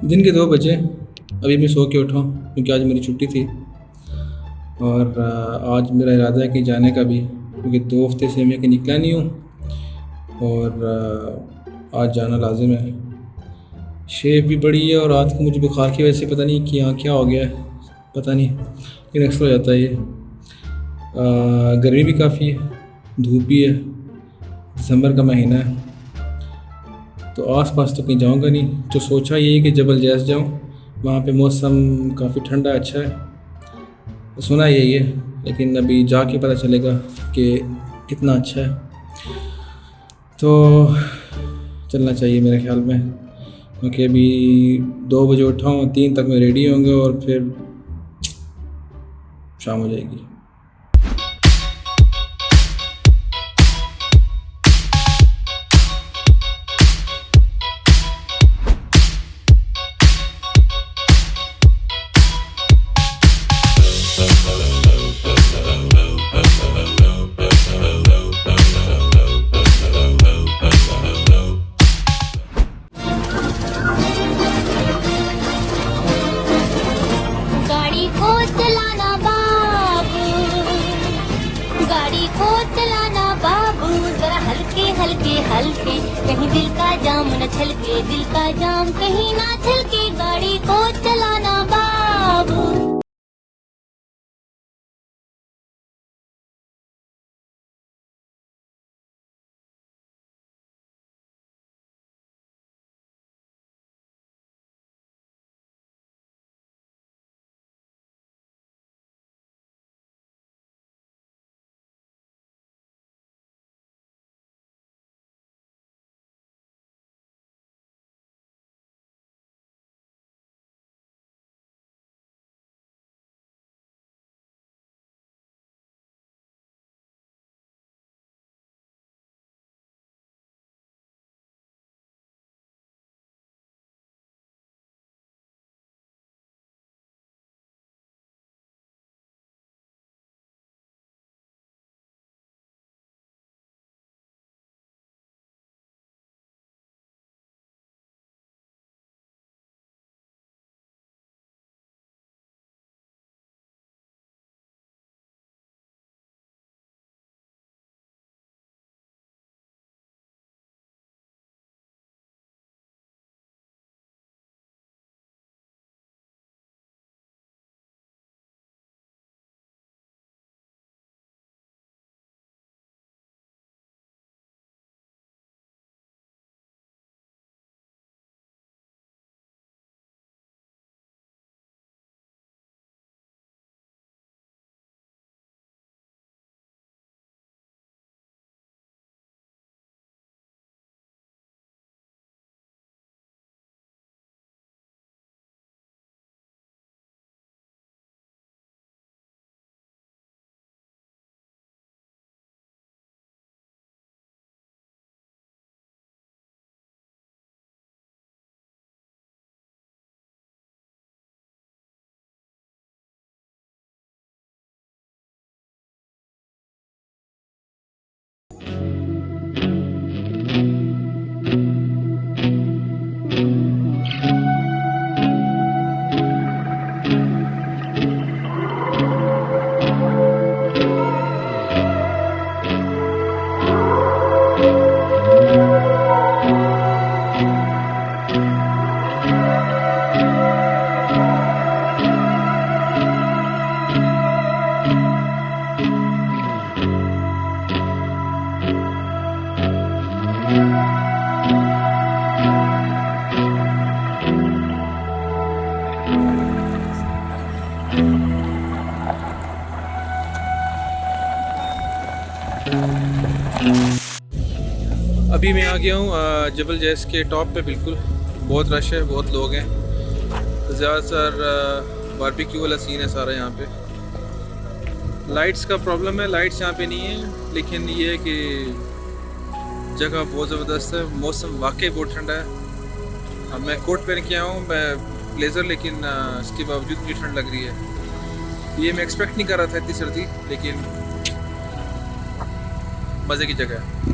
दिन के 2 बजे अभी मैं सो के उठा हूँ क्योंकि आज मेरी छुट्टी थी। और आज मेरा इरादा है कि जाने का भी, क्योंकि 2 हफ्ते से मैं कहीं निकला नहीं हूँ। और आज जाना लाजिम है। शेप भी बड़ी है और रात को मुझे बुखार की वजह से पता नहीं कि यहाँ क्या हो गया है, पता नहीं, लेकिन अक्सर हो जाता है ये। गर्मी भी काफ़ी है, धूप भी है, दिसंबर का महीना है, तो आस-पास तो कहीं जाऊंगा नहीं। तो सोचा ये कि जबल जैस जाऊं, वहाँ पे मौसम काफ़ी ठंडा अच्छा है, तो सुना यही है, लेकिन अभी जाके पता चलेगा कि कितना अच्छा है। तो चलना चाहिए मेरे ख्याल में, क्योंकि अभी 2 बजे उठा हूँ, 3 तक मैं रेडी होंगे और फिर शाम हो जाएगी। गाड़ी को चलाना बाबू, गाड़ी को चलाना बाबू, जरा हल्के हल्के हल्के, कहीं दिल का जाम न छलके, दिल का जाम कहीं ना छलके, गाड़ी को चलाना बाबू। अभी मैं आ गया हूँ जबल जैस के टॉप पे। बिल्कुल बहुत रश है, बहुत लोग हैं, ज़्यादातर बारबेक्यू वाला सीन है सारा यहाँ पे। लाइट्स का प्रॉब्लम है, लाइट्स यहाँ पे नहीं है, लेकिन ये है कि जगह बहुत ज़बरदस्त है, मौसम वाकई बहुत ठंडा है। अब मैं कोट पहन के आया हूँ, मैं ब्लेज़र, लेकिन इसके बावजूद मुझे ठंड लग रही है। ये मैं एक्सपेक्ट नहीं कर रहा था इतनी सर्दी, लेकिन मज़े की जगह है।